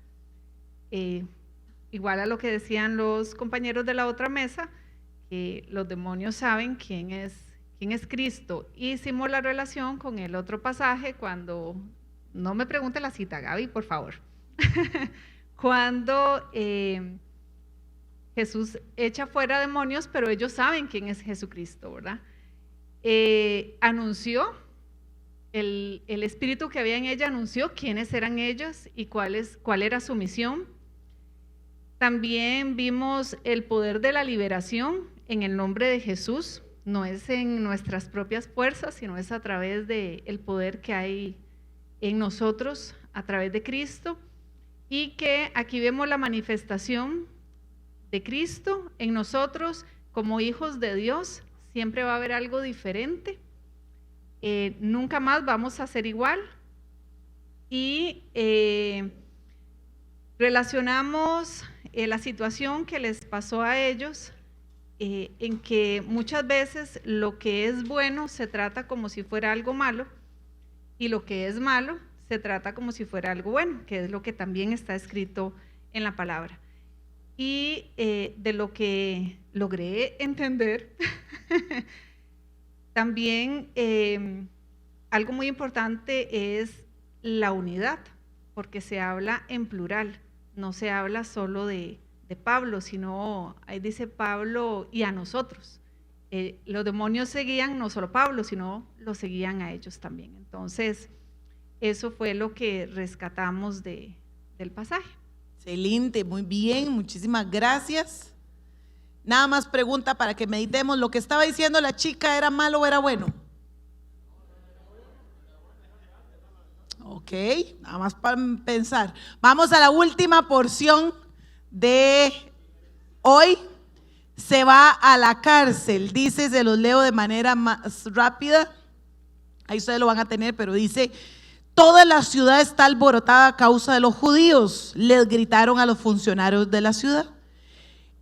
Igual a lo que decían los compañeros de la otra mesa, que los demonios saben quién es Cristo. Hicimos la relación con el otro pasaje cuando, no me pregunte la cita, Gaby, por favor, cuando Jesús echa fuera demonios, pero ellos saben quién es Jesucristo, ¿verdad? Anunció, el espíritu que había en ella anunció quiénes eran ellos y cuál era su misión. También vimos el poder de la liberación en el nombre de Jesús. No es en nuestras propias fuerzas, sino es a través del poder que hay en nosotros a través de Cristo, y que aquí vemos la manifestación de Cristo en nosotros como hijos de Dios. Siempre va a haber algo diferente, nunca más vamos a ser igual. Y relacionamos la situación que les pasó a ellos, en que muchas veces lo que es bueno se trata como si fuera algo malo, y lo que es malo se trata como si fuera algo bueno, que es lo que también está escrito en la palabra. Y de lo que logré entender, también algo muy importante es la unidad, porque se habla en plural, no se habla solo de Pablo, sino ahí dice Pablo y a nosotros. Los demonios seguían no solo a Pablo, sino los seguían a ellos también. Entonces, eso fue lo que rescatamos del pasaje. Excelente, muy bien, muchísimas gracias. Nada más pregunta para que meditemos, ¿lo que estaba diciendo la chica era malo o era bueno? Ok, nada más para pensar. Vamos a la última porción de hoy. Se va a la cárcel, dice, se los leo de manera más rápida, ahí ustedes lo van a tener, pero dice: toda la ciudad está alborotada a causa de los judíos, les gritaron a los funcionarios de la ciudad.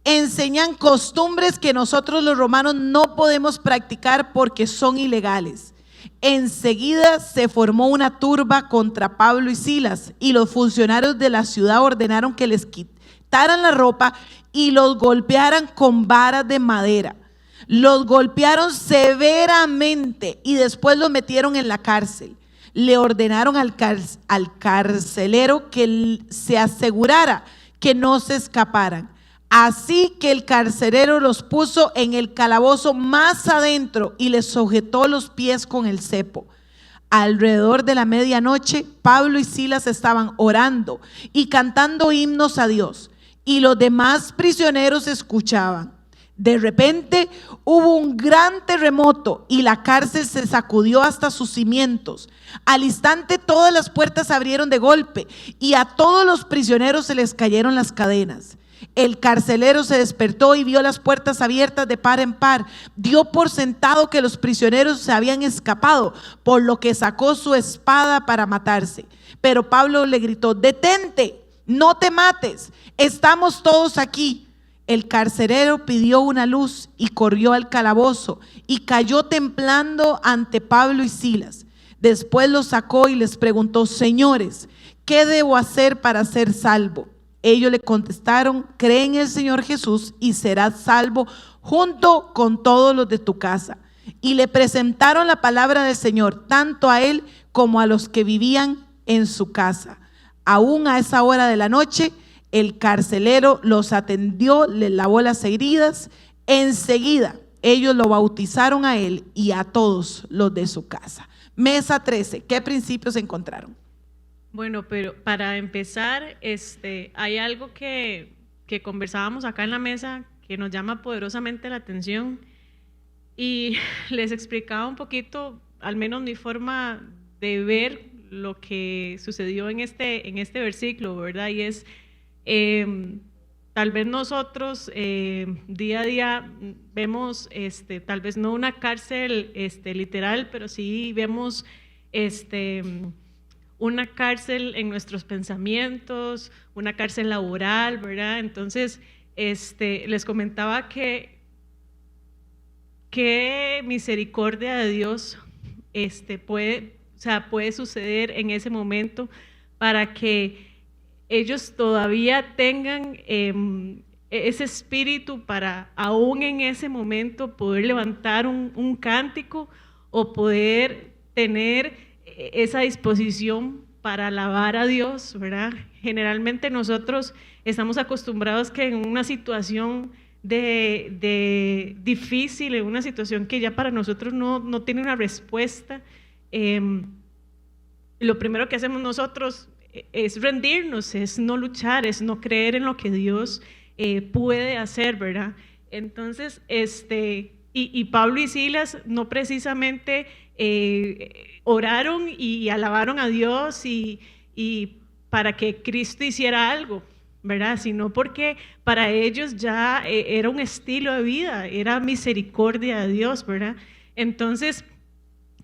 Enseñan costumbres que nosotros los romanos no podemos practicar porque son ilegales. Enseguida se formó una turba contra Pablo y Silas, y los funcionarios de la ciudad ordenaron que les quitaran la ropa y los golpearan con varas de madera. Los golpearon severamente y después los metieron en la cárcel. Le ordenaron al carcelero que se asegurara que no se escaparan. Así que el carcelero los puso en el calabozo más adentro y les sujetó los pies con el cepo. Alrededor de la medianoche, Pablo y Silas estaban orando y cantando himnos a Dios, y los demás prisioneros escuchaban. De repente hubo un gran terremoto y la cárcel se sacudió hasta sus cimientos. Al instante todas las puertas se abrieron de golpe y a todos los prisioneros se les cayeron las cadenas. El carcelero se despertó y vio las puertas abiertas de par en par. Dio por sentado que los prisioneros se habían escapado, por lo que sacó su espada para matarse. Pero Pablo le gritó: detente, no te mates, estamos todos aquí. El carcelero pidió una luz y corrió al calabozo y cayó temblando ante Pablo y Silas. Después los sacó y les preguntó: señores, ¿qué debo hacer para ser salvo? Ellos le contestaron: cree en el Señor Jesús y serás salvo junto con todos los de tu casa. Y le presentaron la palabra del Señor tanto a él como a los que vivían en su casa. Aún a esa hora de la noche, el carcelero los atendió, les lavó las heridas. Enseguida ellos lo bautizaron a él y a todos los de su casa. Mesa 13, ¿qué principios encontraron? Bueno, pero para empezar, hay algo que conversábamos acá en la mesa que nos llama poderosamente la atención, y les explicaba un poquito, al menos mi forma de ver lo que sucedió en este versículo, ¿verdad? Y es, tal vez nosotros día a día vemos, tal vez no una cárcel literal, pero sí vemos una cárcel en nuestros pensamientos, una cárcel laboral, ¿verdad? Entonces, les comentaba que misericordia de Dios puede suceder en ese momento para que ellos todavía tengan ese espíritu para, aún en ese momento, poder levantar un cántico o poder tener esa disposición para alabar a Dios, ¿verdad? Generalmente nosotros estamos acostumbrados que en una situación de difícil, en una situación que ya para nosotros no tiene una respuesta, lo primero que hacemos nosotros es rendirnos, es no luchar, es no creer en lo que Dios puede hacer, ¿verdad? Entonces, Y Pablo y Silas no precisamente oraron y alabaron a Dios y para que Cristo hiciera algo, ¿verdad? Sino porque para ellos ya era un estilo de vida, era misericordia de Dios, ¿verdad? Entonces,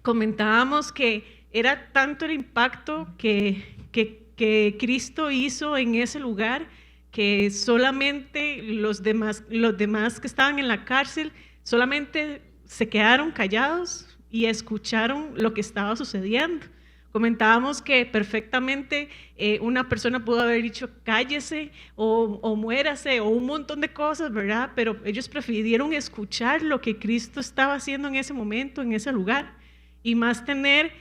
comentábamos que era tanto el impacto que Cristo hizo en ese lugar, que solamente los demás que estaban en la cárcel solamente se quedaron callados y escucharon lo que estaba sucediendo. Comentábamos que perfectamente una persona pudo haber dicho cállese o muérase o un montón de cosas, ¿verdad? Pero ellos prefirieron escuchar lo que Cristo estaba haciendo en ese momento, en ese lugar, y más tener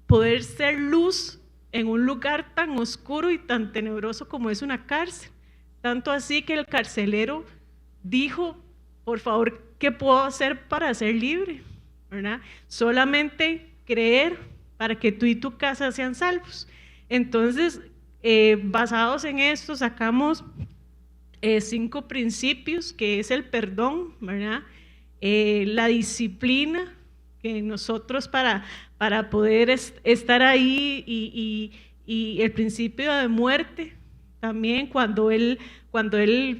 poder ser luz en un lugar tan oscuro y tan tenebroso como es una cárcel. Tanto así que el carcelero dijo, por favor, ¿qué puedo hacer para ser libre? ¿Verdad? Solamente creer para que tú y tu casa sean salvos. Entonces, basados en esto, sacamos 5 principios, que es el perdón, ¿verdad? La disciplina, que nosotros para poder estar ahí, y el principio de muerte, también cuando el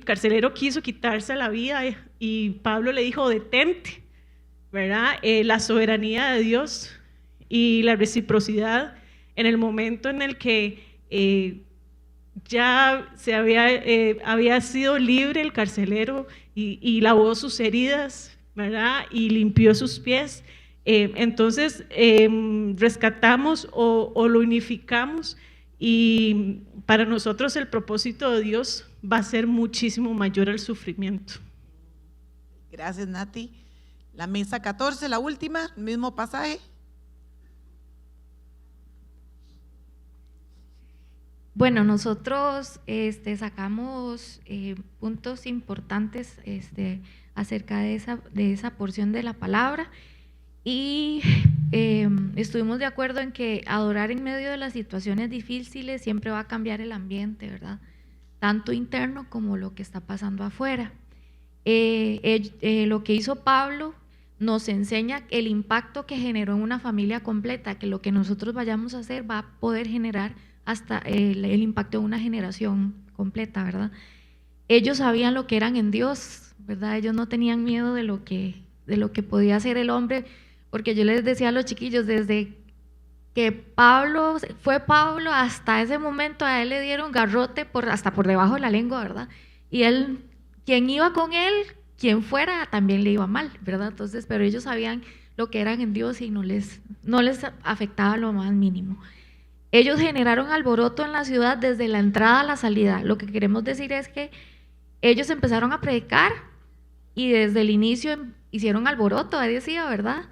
carcelero quiso quitarse la vida y Pablo le dijo detente, ¿verdad? La soberanía de Dios y la reciprocidad en el momento en el que ya había sido libre el carcelero y lavó sus heridas, ¿verdad? Y limpió sus pies. Entonces rescatamos o lo unificamos, y para nosotros el propósito de Dios va a ser muchísimo mayor al sufrimiento. Gracias, Nati. La mesa 14, la última, mismo pasaje. Bueno, nosotros sacamos puntos importantes acerca de esa porción de la palabra, y estuvimos de acuerdo en que adorar en medio de las situaciones difíciles siempre va a cambiar el ambiente, ¿verdad? Tanto interno como lo que está pasando afuera. Lo que hizo Pablo nos enseña el impacto que generó en una familia completa, que lo que nosotros vayamos a hacer va a poder generar hasta el impacto de una generación completa, ¿verdad? Ellos sabían lo que eran en Dios, ¿verdad? Ellos no tenían miedo de lo que podía hacer el hombre, porque yo les decía a los chiquillos, desde que Pablo hasta ese momento a él le dieron garrote hasta por debajo de la lengua, ¿verdad? Y él, quien iba con él, quien fuera, también le iba mal, ¿verdad? Entonces, pero ellos sabían lo que eran en Dios y no les afectaba lo más mínimo. Ellos generaron alboroto en la ciudad desde la entrada a la salida. Lo que queremos decir es que ellos empezaron a predicar y desde el inicio hicieron alboroto, ahí decía, ¿verdad?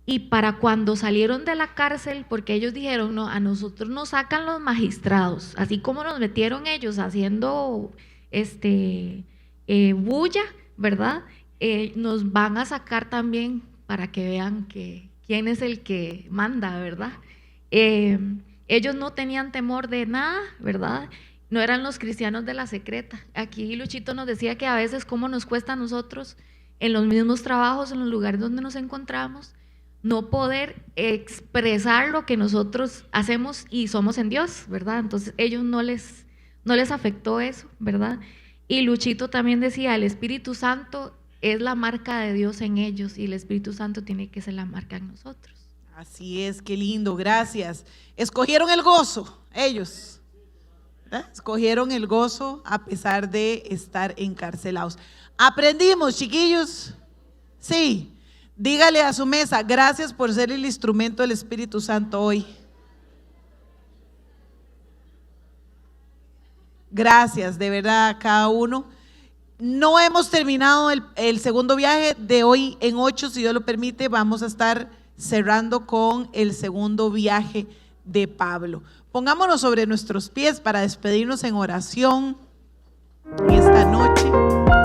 Y para cuando salieron de la cárcel, porque ellos dijeron, no, a nosotros nos sacan los magistrados, así como nos metieron ellos haciendo bulla, ¿verdad? Nos van a sacar también para que vean quién es el que manda, ¿verdad? Ellos no tenían temor de nada, ¿verdad? No eran los cristianos de la secreta. Aquí Luchito nos decía que a veces cómo nos cuesta a nosotros en los mismos trabajos, en los lugares donde nos encontramos, no poder expresar lo que nosotros hacemos y somos en Dios, ¿verdad? Entonces ellos no les afectó eso, ¿verdad? Y Luchito también decía, el Espíritu Santo es la marca de Dios en ellos y el Espíritu Santo tiene que ser la marca en nosotros. Así es, qué lindo, gracias. Escogieron el gozo, ellos, ¿verdad? Escogieron el gozo a pesar de estar encarcelados. ¿Aprendimos, chiquillos? Sí. Dígale a su mesa, gracias por ser el instrumento del Espíritu Santo hoy. Gracias, de verdad, a cada uno. No hemos terminado el segundo viaje de hoy en 8, si Dios lo permite, vamos a estar cerrando con el segundo viaje de Pablo. Pongámonos sobre nuestros pies para despedirnos en oración en esta noche.